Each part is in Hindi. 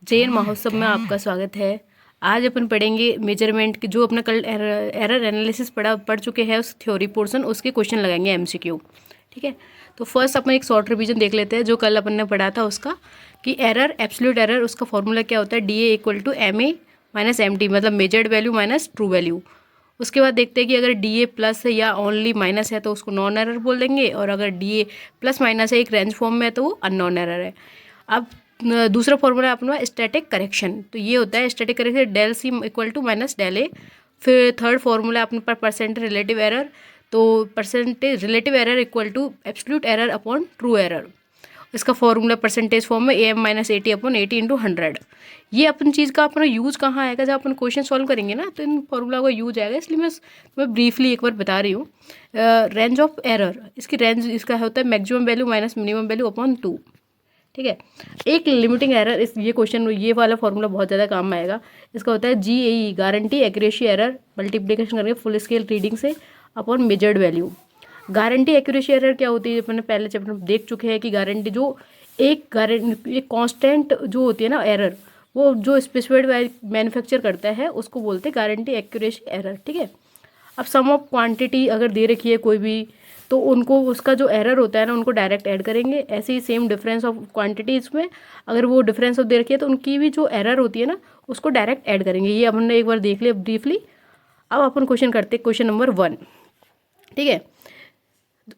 जैन महोत्सव में आपका स्वागत है। आज अपन पढ़ेंगे मेजरमेंट की, जो अपना कल एरर एनालिसिस पढ़ चुके हैं उस थ्योरी पोर्शन, उसके क्वेश्चन लगाएंगे एमसीक्यू। ठीक है, तो फर्स्ट अपन एक शॉर्ट रिवीजन देख लेते हैं जो कल अपन ने पढ़ा था उसका, कि एरर एब्सोल्यूट एरर उसका फॉर्मूला क्या होता है, DA equal to MA minus MT, मतलब measured value minus true value. उसके बाद देखते हैं कि अगर DA प्लस है या ओनली माइनस है तो उसको नॉन एरर बोल देंगे, और अगर DA प्लस माइनस है एक रेंज फॉर्म में है तो वो अननोन एरर है। अब दूसरा फॉर्मूला है अपना स्टैटिक करेक्शन, तो ये होता है static correction del C equal to minus del A. फिर थर्ड फॉर्मूला है अपने पर परसेंटेज रिलेटिव एरर, तो percentage relative error equal to absolute error upon true error. इसका फॉर्मूला परसेंटेज फॉर्म में AM माइनस 80 अपॉन 80 इंटू 100। ये अपन चीज़ का अपना यूज़ कहाँ आएगा, जब अपन क्वेश्चन सॉल्व करेंगे ना तो इन फॉर्मूला का यूज आएगा, इसलिए मैं ब्रीफली एक बार बता रही हूँ। रेंज ऑफ एरर, इसकी रेंज इसका होता है maximum value minus minimum value upon 2। ठीक है, एक लिमिटिंग एरर, इस ये क्वेश्चन ये वाला फॉर्मूला बहुत ज़्यादा काम में आएगा। इसका होता है GAE guarantee accuracy error multiplication करके फुल स्केल रीडिंग से upon measured value. Guarantee accuracy error क्या होती है, अपन ने पहले चैप्टर में देख चुके हैं कि गारंटी जो एक कांस्टेंट जो होती है ना एरर, वो जो स्पेसिफाइड मैन्युफैक्चर करता है उसको बोलते हैं गारंटी एक्यूरेसी एरर। ठीक है, अब सम ऑफ क्वांटिटी अगर दे रखी है कोई भी, तो उनको उसका जो एरर होता है ना उनको डायरेक्ट ऐड करेंगे। ऐसे ही सेम डिफरेंस ऑफ क्वांटिटी इसमें अगर वो डिफरेंस ऑफ दे रखी है तो उनकी भी जो एरर होती है ना उसको डायरेक्ट ऐड करेंगे। ये हमने एक बार देख लिया ब्रीफली। अब अपन क्वेश्चन करते हैं, क्वेश्चन नंबर 1। ठीक है,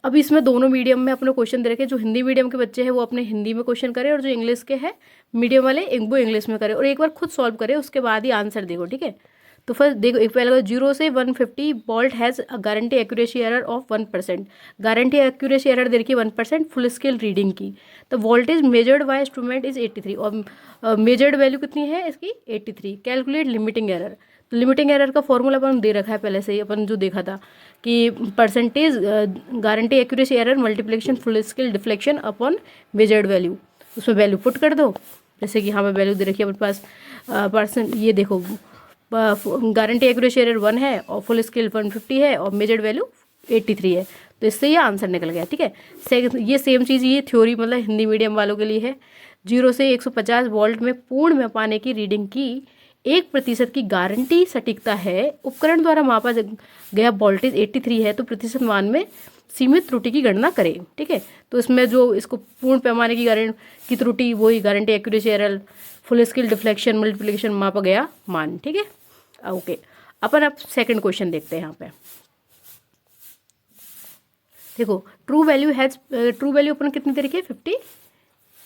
अब इसमें दोनों मीडियम में अपने क्वेश्चन दे रखे, जो हिंदी मीडियम के बच्चे हैं वो अपने हिंदी में क्वेश्चन करें, और जो इंग्लिश के हैं मीडियम वाले वो इंग्लिश में करें, और एक बार खुद सॉल्व करें, उसके बाद ही आंसर देखो। ठीक है, तो फर्स्ट देखो, एक पहले 0 से 150 volt has guarantee accuracy error of 1%। Guarantee accuracy error दे रखी 1% फुल स्केल रीडिंग की। तो voltage measured by instrument is 83, और मेजर्ड वैल्यू कितनी है इसकी 83। कैलकुलेट लिमिटिंग एरर, तो लिमिटिंग एरर का फॉर्मूला अपन दे रखा है पहले से ही, अपन जो देखा था कि percentage guarantee accuracy error multiplication full scale deflection upon measured value. उसमें वैल्यू पुट कर दो, जैसे कि यहाँ पे वैल्यू दे रखी है अपने पास परसेंट, ये देखो गारंटी एक्यूरेसी एरर 1 है और फुल स्केल 150 है और मेजर्ड वैल्यू 83 है, तो इससे ये आंसर निकल गया। ठीक है, ये सेम चीज़ ये थ्योरी मतलब हिंदी मीडियम वालों के लिए है। 0 से 150 वोल्ट में पूर्ण में पाने की रीडिंग की 1% की गारंटी सटीकता है। उपकरण द्वारा मापा गया वोल्टेज 83 है, तो प्रतिशत मान में सीमित त्रुटि की गणना करें। ठीक है, तो इसमें जो इसको पूर्ण पैमाने की त्रुटि, वही guarantee accuracy error full scale deflection multiplication मापा गया मान। ठीक है, ओके, अपन अब सेकंड क्वेश्चन देखते हैं। यहाँ पे देखो, ट्रू वैल्यू अपन कितनी दे रखी है 50,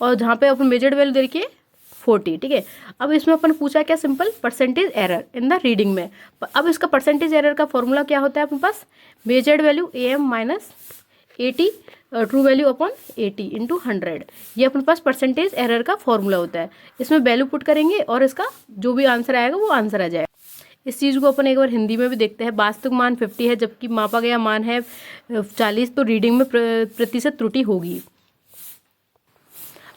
और जहाँ पे अपन मेजर्ड वैल्यू दे रखी है 40। ठीक है, अब इसमें अपन पूछा क्या, simple percentage error in the reading में। अब इसका परसेंटेज एरर का फॉर्मूला क्या होता है अपने पास, measured value AM minus 80 true value upon 80 into 100। ये अपने पास परसेंटेज एरर का फॉर्मूला होता है। इसमें वैल्यू पुट करेंगे और इसका जो भी आंसर आएगा वो आंसर आ जाएगा। इस चीज़ को अपन एक बार हिंदी में भी देखते हैं। वास्तविक मान 50 है जबकि मापा गया मान है 40, तो रीडिंग में प्रतिशत त्रुटि होगी।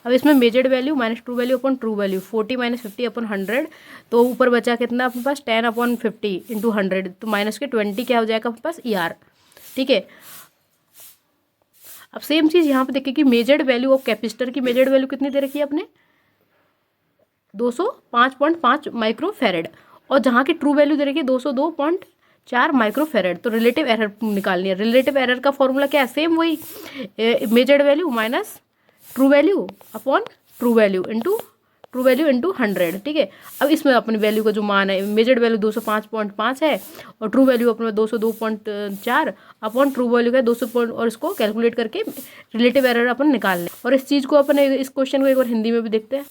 अब इसमें measured value minus true value upon true value 40 minus 50 upon 100, तो ऊपर बचा कितना अपने पास 10 अपॉन 50 इंटू 100, तो माइनस के 20 क्या हो जाएगा अपने पास ER। ठीक है, अब सेम चीज़ यहाँ पे देखिए कि मेजर्ड वैल्यू ऑफ कैपेसिटर की मेजर्ड वैल्यू कितनी दे रखी है अपने 205.5 माइक्रोफेरेड, और जहाँ की ट्रू वैल्यू दे रखी है 202.4 माइक्रोफेरेड। तो रिलेटिव एरर निकालनी है। रिलेटिव एरर का फॉर्मूला क्या है, सेम वही measured value minus true value upon true value into 100। ठीक है, अब इसमें अपनी वैल्यू का जो मान है, मेजर्ड वैल्यू 205.5 है और ट्रू वैल्यू अपने 202.4 अपॉन ट्रू वैल्यू का 200 और इसको कैलकुलेट करके रिलेटिव एरर अपन निकाल लें। और इस चीज़ को अपन इस क्वेश्चन को एक बार हिंदी में भी देखते हैं।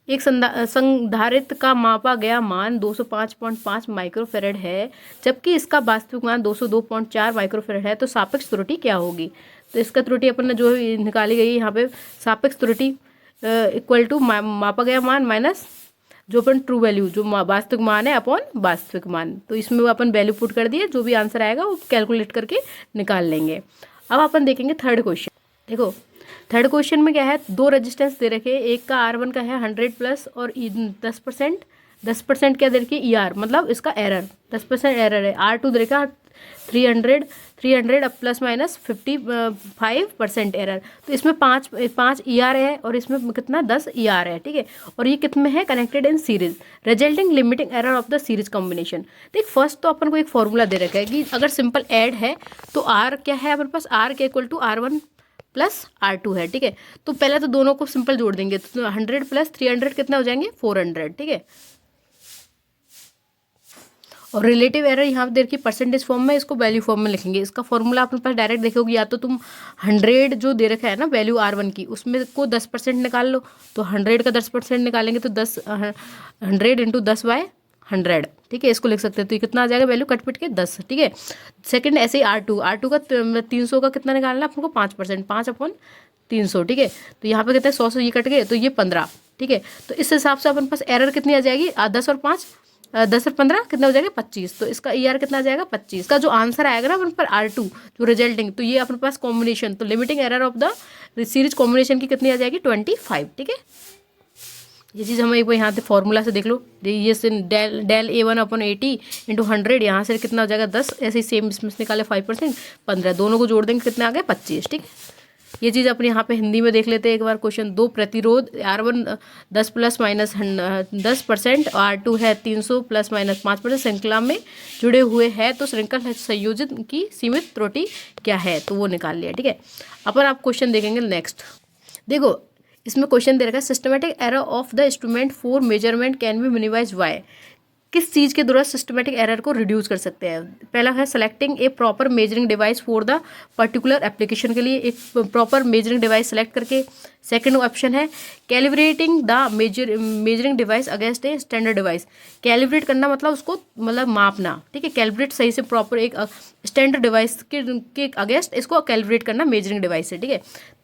एक संधारित्र का मापा गया मान 205.5 माइक्रोफेरेड है जबकि इसका वास्तविक मान 202.4 माइक्रोफेरेड है, तो सापेक्ष त्रुटि क्या होगी। तो इसका त्रुटि अपन ने जो निकाली गई यहाँ पे सापेक्ष त्रुटि इक्वल टू मापा गया मान माइनस जो अपन ट्रू वैल्यू जो वास्तविक मान है अपॉन वास्तविक मान। तो इसमें अपन वैल्यू पुट कर दिए, जो भी आंसर आएगा वो कैलकुलेट करके निकाल लेंगे। अब अपन देखेंगे थर्ड क्वेश्चन। देखो, थर्ड क्वेश्चन में क्या है, दो रेजिस्टेंस दे रखे, एक का R1 का है 100 प्लस और 10% क्या दे रखी है ER, मतलब इसका एरर 10% एरर है। R2 दे रखा 300 अब प्लस माइनस 55% एरर। तो इसमें पाँच ई आर है और इसमें कितना 10 ई आर है, ठीक है। और ये कितने है connected in series, resulting limiting error of the series combination. देख फर्स्ट तो अपन को एक फॉर्मूला दे रखा है कि अगर सिंपल ऐड है तो आर क्या है अपने पास, आर के equal to R1 plus R2 है, ठीक है। तो पहले तो दोनों को सिंपल जोड़ देंगे तो 100 प्लस 300 कितना हो जाएंगे 400, ठीक है। और रिलेटिव एरर यहाँ पे देखिए परसेंटेज फॉर्म में, इसको वैल्यू फॉर्म में लिखेंगे। इसका फॉर्मूला अपने पास डायरेक्ट देखोगे, या तो तुम 100 जो दे रखा है ना वैल्यू R1 की, उसमें को 10% निकाल लो, तो 100 का 10% निकालेंगे तो 100 इंटू 10/100, ठीक है। इसको लिख सकते हैं, तो ये कितना आ जाएगा वैल्यू कट पिट के 10, ठीक है। सेकंड ऐसे ही R2 का 300 का कितना निकालना है आपको 5%, 5/300, ठीक है। तो यहाँ पे कहते हैं 100 से ये कट गए तो ये 15, ठीक है। तो इस हिसाब से अपन पास एरर कितनी आ जाएगी 10 और 5, 10 और 15 कितना हो जाएगा 25। तो इसका ई आर कितना आ जाएगा 25। का जो आंसर आएगा ना अपन पर R2 जो रिजल्टिंग, तो ये अपने पास कॉम्बिनेशन, तो limiting error of the series combination की कितनी आ जाएगी 25, ठीक है। ये चीज़ हमें एक बार यहाँ से फॉर्मूला से देख लो, ये से डेल A1/80 इंटू 100, यहाँ से कितना हो जाएगा 10, ऐसे ही सेम इसमें से निकाले 5%, 15, दोनों को जोड़ देंगे कितना आ गया 25, ठीक है। ये चीज़ अपने यहाँ पे हिंदी में देख लेते हैं एक बार क्वेश्चन। दो प्रतिरोध R1 10 प्लस माइनस 10%, R2 है 300 प्लस माइनस 5% श्रृंखला में जुड़े हुए हैं, तो श्रृंखला संयोजन की सीमित त्रुटि क्या है, तो वो निकाल लिया, ठीक है। अपन आप क्वेश्चन देखेंगे नेक्स्ट। देखो इसमें क्वेश्चन दे रखा है systematic error of the instrument for measurement can be minimize by. किस चीज़ के द्वारा सिस्टमेटिक एरर को रिड्यूस कर सकते हैं। पहला है selecting a proper measuring device for the particular application के लिए एक प्रॉपर मेजरिंग डिवाइस सेलेक्ट करके। सेकंड ऑप्शन है calibrating the measuring device against a standard device. Calibrate करना मतलब उसको मतलब मापना, ठीक है। कैलिब्रेट सही से प्रॉपर एक स्टैंडर्ड डिवाइस के अगेंस्ट इसको कैलिब्रेट करना मेजरिंग डिवाइस से, ठीक है।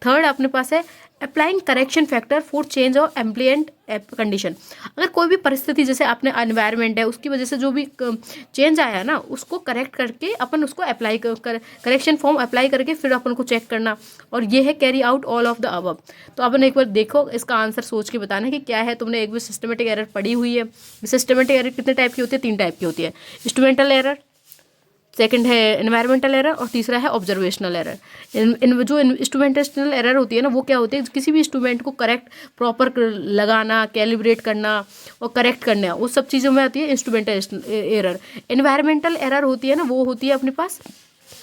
थर्ड अपने पास है applying correction factor for change of ambient condition. अगर कोई भी परिस्थिति जैसे आपने एनवायरनमेंट है उसकी वजह से जो भी चेंज आया ना उसको करेक्ट करके अपन उसको अप्लाई करेक्शन फॉर्म अप्लाई करके फिर अपन को चेक करना, और ये है carry out all of the above. तो अपन एक बार देखो इसका आंसर सोच के बताना कि क्या है। तुमने एक भी सिस्टमेटिक एरर पढ़ी हुई है। सिस्टमेटिक एरर कितने टाइप की होती है, 3 टाइप की होती है। इंस्ट्रूमेंटल एरर, सेकंड है एनवायरमेंटल एरर और तीसरा है ऑब्जर्वेशनल एरर। जो इंस्ट्रूमेंटेशनल एरर होती है ना वो क्या होती है, किसी भी इंस्ट्रूमेंट को करेक्ट प्रॉपर लगाना, कैलिब्रेट करना और करेक्ट करना, वो सब चीज़ों में आती है इंस्ट्रूमेंटेशनल एरर। एनवायरमेंटल एरर होती है ना वो होती है अपने पास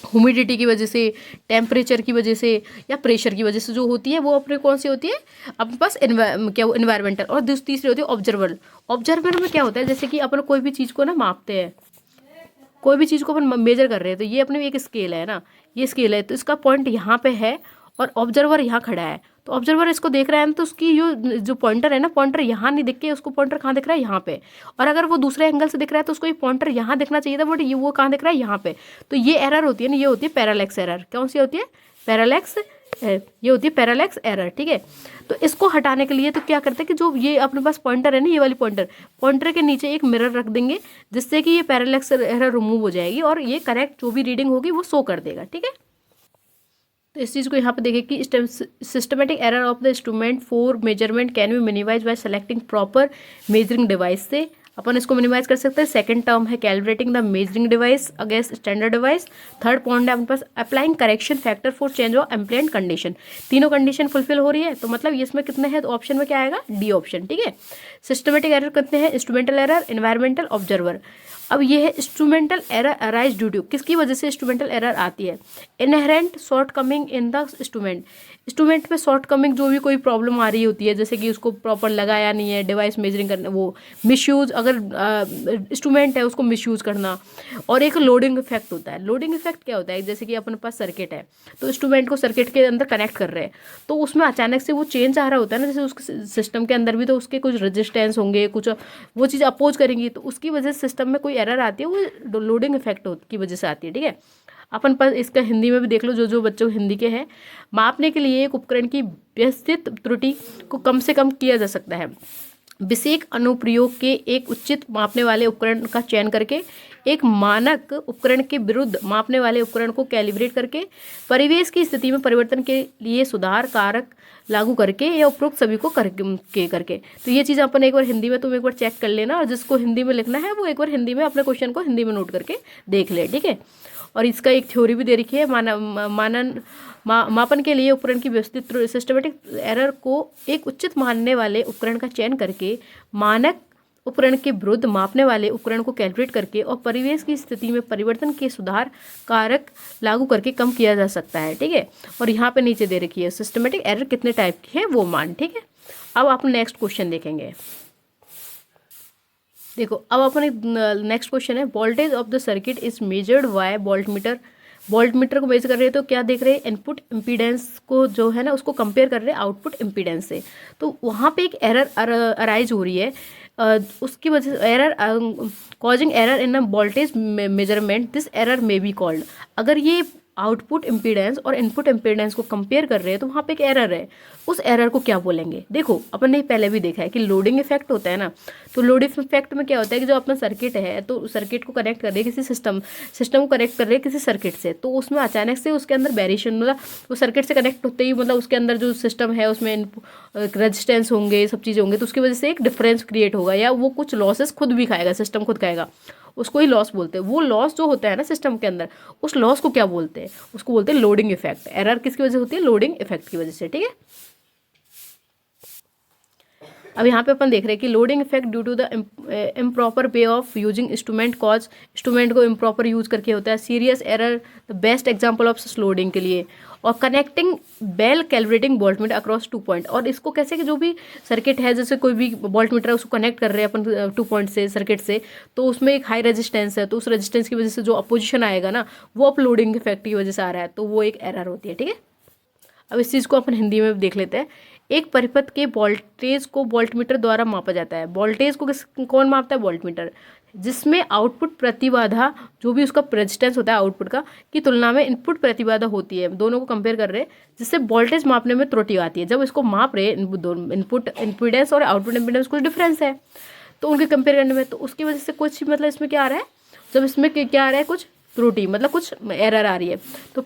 ह्यूमिडिटी की वजह से, टेम्परेचर की वजह से या प्रेशर की वजह से जो होती है वो अपने कौन सी होती है अपने पास क्या वो एनवायरमेंटल। और तीसरी होती है ऑब्जर्वर। ऑब्जर्वर में क्या होता है जैसे कि अपन कोई भी चीज़ को ना मापते हैं, कोई भी चीज़ को अपन मेजर कर रहे हैं, तो ये अपने एक स्केल है ना, ये स्केल है तो इसका पॉइंट यहाँ पे है और ऑब्जर्वर यहाँ खड़ा है। तो ऑब्जर्वर इसको देख रहा है ना, तो उसकी जो पॉइंटर है ना, पॉइंटर यहाँ नहीं दिख के उसको पॉइंटर कहाँ दिख रहा है यहाँ पे। और अगर वो दूसरे एंगल से दिख रहा है तो उसको ये पॉइंटर यहाँ दिखना चाहिए था, बट ये वो कहाँ दिख रहा है यहाँ पे। तो ये एरर होती है ना, ये होती है पैरालैक्स एरर। कौन सी होती है पैरालैक्स, ये होती है पैरालैक्स एरर, ठीक है। तो इसको हटाने के लिए तो क्या करते हैं कि जो ये अपने पास पॉइंटर है ना, ये वाली पॉइंटर के नीचे एक मिरर रख देंगे जिससे कि ये पैरालैक्स एरर रिमूव हो जाएगी और ये करेक्ट जो भी रीडिंग होगी वो शो कर देगा, ठीक है। तो इस चीज़ को यहाँ पे देखें कि systematic error of the instrument for measurement can be minimize by selecting proper measuring device से अपन इसको मिनिमाइज कर सकते हैं। सेकंड टर्म है calibrating the measuring device against standard device. Third point है अपने पास applying correction factor for change of ambient condition. तीनों कंडीशन फुलफिल हो रही है तो मतलब इसमें कितने हैं, तो ऑप्शन में क्या आएगा डी ऑप्शन, ठीक है। सिस्टमेटिक एरर कितने हैं, इंस्ट्रूमेंटल एरर, एनवायरमेंटल, ऑब्जर्वर। अब ये है instrumental error arise due to, किसकी वजह से इंस्ट्रूमेंटल एरर आती है, inherent shortcoming in the instrument में शॉर्ट कमिंग जो भी कोई प्रॉब्लम आ रही होती है, जैसे कि उसको प्रॉपर लगाया नहीं है, डिवाइस मेजरिंग करना, वो मिसयूज, अगर इंस्ट्रूमेंट है उसको मिसयूज करना। और एक लोडिंग इफेक्ट होता है। लोडिंग इफेक्ट क्या होता है, जैसे कि अपने पास सर्किट है तो इंस्ट्रूमेंट को सर्किट के अंदर कनेक्ट कर रहे हैं तो उसमें अचानक से वो चेंज आ रहा होता है ना, जैसे उसके सिस्टम के अंदर भी तो उसके कुछ रेजिस्टेंस होंगे, कुछ वो चीज़ अपोज करेंगी, तो उसकी वजह से सिस्टम में कोई एरर आती है, वो लोडिंग इफेक्ट की वजह से आती है, ठीक है। अपन पर इसका हिंदी में भी देख लो, जो बच्चों हिंदी के हैं। मापने के लिए एक उपकरण की व्यवस्थित त्रुटि को कम से कम किया जा सकता है विशेष अनुप्रयोग के एक उचित मापने वाले उपकरण का चयन करके, एक मानक उपकरण के विरुद्ध मापने वाले उपकरण को कैलिब्रेट करके, परिवेश की स्थिति में परिवर्तन के लिए सुधार कारक लागू करके या उपरोक्त सभी को करके। तो ये चीज़ अपन एक बार हिंदी में तुम एक बार चेक कर लेना, और जिसको हिंदी में लिखना है वो एक बार हिंदी में अपने क्वेश्चन को हिंदी में नोट करके देख ले, ठीक है। और इसका एक थ्योरी भी दे रखी है, मापन के लिए उपकरण की व्यवस्थित सिस्टमेटिक एरर को एक उचित मानने वाले उपकरण का चयन करके मानक उपकरण के विरुद्ध मापने वाले उपकरण को कैलकुलेट करके और परिवेश की स्थिति में परिवर्तन के सुधार कारक लागू करके कम किया जा सकता है। ठीक है, और यहाँ पे नीचे दे रखी है सिस्टमेटिक एरर कितने टाइप की है वो मान। ठीक है, अब आप नेक्स्ट क्वेश्चन देखेंगे। देखो अब अपने नेक्स्ट क्वेश्चन है, voltage of the circuit is measured by voltmeter. Voltmeter को मेजर कर रहे हैं तो क्या देख रहे हैं, इनपुट इम्पीडेंस को जो है ना उसको कंपेयर कर रहे हैं आउटपुट इम्पीडेंस से। तो वहाँ पे एक एरर अराइज हो रही है, उसकी वजह से error causing error in a voltage measurement, this error may be called. अगर ये आउटपुट इम्पीडेंस और इनपुट इम्पीडेंस को कंपेयर कर रहे हैं तो वहाँ पे एक एरर है, उस एरर को क्या बोलेंगे। देखो अपन ने पहले भी देखा है कि लोडिंग इफेक्ट होता है ना, तो लोडिंग इफेक्ट में क्या होता है कि जो अपना सर्किट है तो सर्किट को कनेक्ट कर रहे हैं किसी सिस्टम को कनेक्ट कर रहे हैं किसी सर्किट से, तो उसमें अचानक से उसके अंदर वेरिएशन, मतलब वो सर्किट से कनेक्ट होते ही मतलब उसके अंदर जो सिस्टम है उसमें रेजिस्टेंस होंगे, सब चीज़ें होंगे, तो उसकी वजह से एक डिफरेंस क्रिएट होगा या वो कुछ लॉसेस खुद भी खाएगा, सिस्टम खुद खाएगा, उसको ही लॉस बोलते हैं। वो लॉस जो होता है ना सिस्टम के अंदर, उस लॉस को क्या बोलते हैं, उसको बोलते हैं लोडिंग इफेक्ट। एरर किसकी वजह से होती है, लोडिंग इफेक्ट की वजह से। ठीक है, अब यहाँ पे अपन देख रहे हैं कि loading effect due to the improper way of using instrument, cause instrument को इम्प्रॉपर यूज करके होता है। Serious error the best example of such loading के लिए। और connecting well calculating voltmeter across 2 point, और इसको कैसे कि जो भी सर्किट है जैसे कोई भी वोल्टमीटर है उसको कनेक्ट कर रहे हैं अपन 2 पॉइंट से सर्किट से, तो उसमें एक हाई रेजिस्टेंस है, तो उस रेजिस्टेंस की वजह से जो अपोजिशन आएगा ना वो अप लोडिंग इफेक्ट की वजह से आ रहा है, तो वो एक एरर होती है। ठीक है, अब इस चीज़ को अपन हिंदी में देख लेते हैं। एक परिपथ के वोल्टेज को वोल्टमीटर द्वारा मापा जाता है। वोल्टेज को कौन मापता है, वोल्टमीटर, जिसमें आउटपुट प्रतिबाधा जो भी उसका रेजिस्टेंस होता है आउटपुट का की तुलना में इनपुट प्रतिबाधा होती है, दोनों को कंपेयर कर रहे हैं, जिससे वोल्टेज मापने में त्रुटि आती है। जब इसको माप रहे इनपुट इम्पीडेंस और आउटपुट इम्पीडेंस कुछ डिफरेंस है तो उनके कंपेयर करने में, तो उसकी वजह से कुछ मतलब इसमें क्या आ रहा है, जब इसमें क्या आ रहा है, कुछ त्रुटि मतलब कुछ एरर आ रही है, तो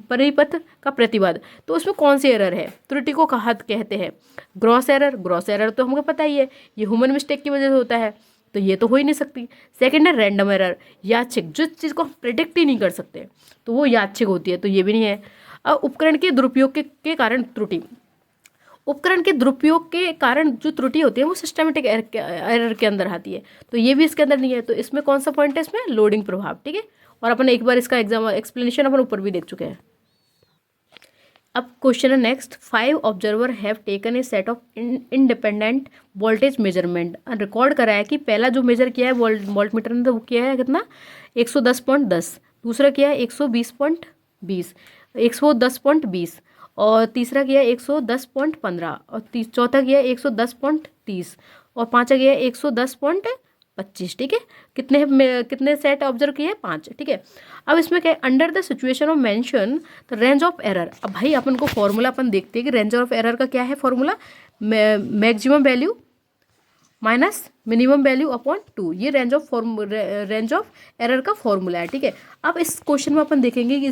परिपथ का प्रतिबाधा, तो उसमें कौन सी एरर है, त्रुटि को कहते हैं ग्रॉस एरर। ग्रॉस एरर तो हमको पता ही है, ये ह्यूमन मिस्टेक की वजह से होता है, तो ये तो हो ही नहीं सकती। सेकंड है रैंडम एरर, यादृच्छिक, जिस चीज़ को हम प्रेडिक्ट ही नहीं कर सकते तो वो यादृच्छिक होती है, तो ये भी नहीं है। अब उपकरण के दुरुपयोग के कारण त्रुटि, उपकरण के दुरुपयोग के कारण जो त्रुटि होती है वो सिस्टमेटिक एरर के अंदर आती है, तो ये भी इसके अंदर नहीं है। तो इसमें कौन सा पॉइंट है, इसमें लोडिंग प्रभाव। ठीक है, और अपन एक बार इसका एक्सप्लेनेशन अपन ऊपर भी देख चुके हैं। अब क्वेश्चन है next, 5 observer have taken a set of independent voltage measurement. Record करा है कि पहला जो मेजर किया है वोल्टमीटर ने, तो वो किया है कितना, 110.10, दूसरा किया है 120.20, 110.20, और तीसरा किया 110.15, और चौथा किया 110.30, और पांचवा किया 110.25। ठीक है, कितने सेट ऑब्जर्व किए, 5। ठीक है, अब इसमें क्या है, under the situation of mention the range of error. अब भाई अपन को फॉर्मूला अपन देखते हैं कि रेंज ऑफ एरर का क्या है formula, maximum value minus minimum value upon 2, ये रेंज ऑफ एरर का फॉर्मूला है। ठीक है, अब इस क्वेश्चन में अपन देखेंगे कि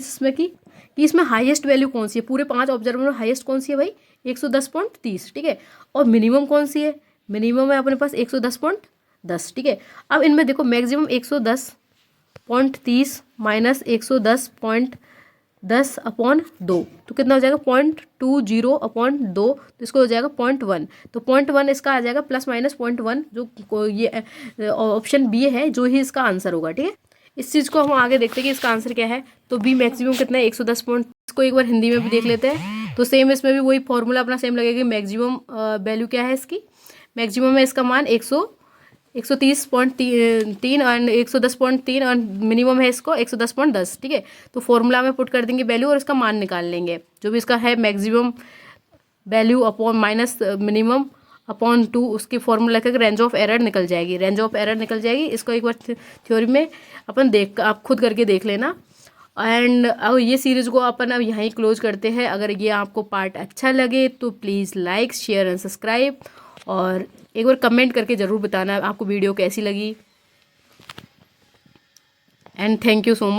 इसमें हाईएस्ट वैल्यू कौन सी है, पूरे 5 ऑब्जर्वर में हाईएस्ट कौन सी है भाई, 110.30। ठीक है, और मिनिमम कौन सी है, मिनिमम है अपने पास 110.10। ठीक है, अब इनमें देखो मैक्सिमम 110.30 माइनस 110.10 अपॉन 2, तो कितना हो जाएगा 0.20 अपॉन 2, तो इसको हो जाएगा 0.1, तो 0.1 इसका आ जाएगा प्लस माइनस 0.1, जो ये ऑप्शन बी है जो ही इसका आंसर होगा। ठीक है, इस चीज़ को हम आगे देखते हैं कि इसका आंसर क्या है, तो बी मैक्सिमम कितना है 110 पॉइंट। इसको एक बार हिंदी में भी देख लेते हैं, तो सेम इसमें भी वही फॉर्मूला अपना सेम लगेगा। मैक्सिमम वैल्यू क्या है इसकी, मैक्सिमम है इसका मान 130.3 और 110.3, और मिनिमम है इसको 110.10। ठीक है, तो फॉर्मूला में पुट कर देंगे वैल्यू और इसका मान निकाल लेंगे, जो भी इसका है maximum value upon minus minimum upon 2, उसकी फॉर्मूला का रेंज ऑफ एरर निकल जाएगी, रेंज ऑफ एरर निकल जाएगी। इसको एक बार थ्योरी में अपन आप खुद करके देख लेना। एंड अब ये सीरीज़ को अपन अब यहीं क्लोज करते हैं। अगर ये आपको पार्ट अच्छा लगे तो please like, share and subscribe, और एक बार कमेंट करके ज़रूर बताना आपको वीडियो कैसी लगी। And thank you so much.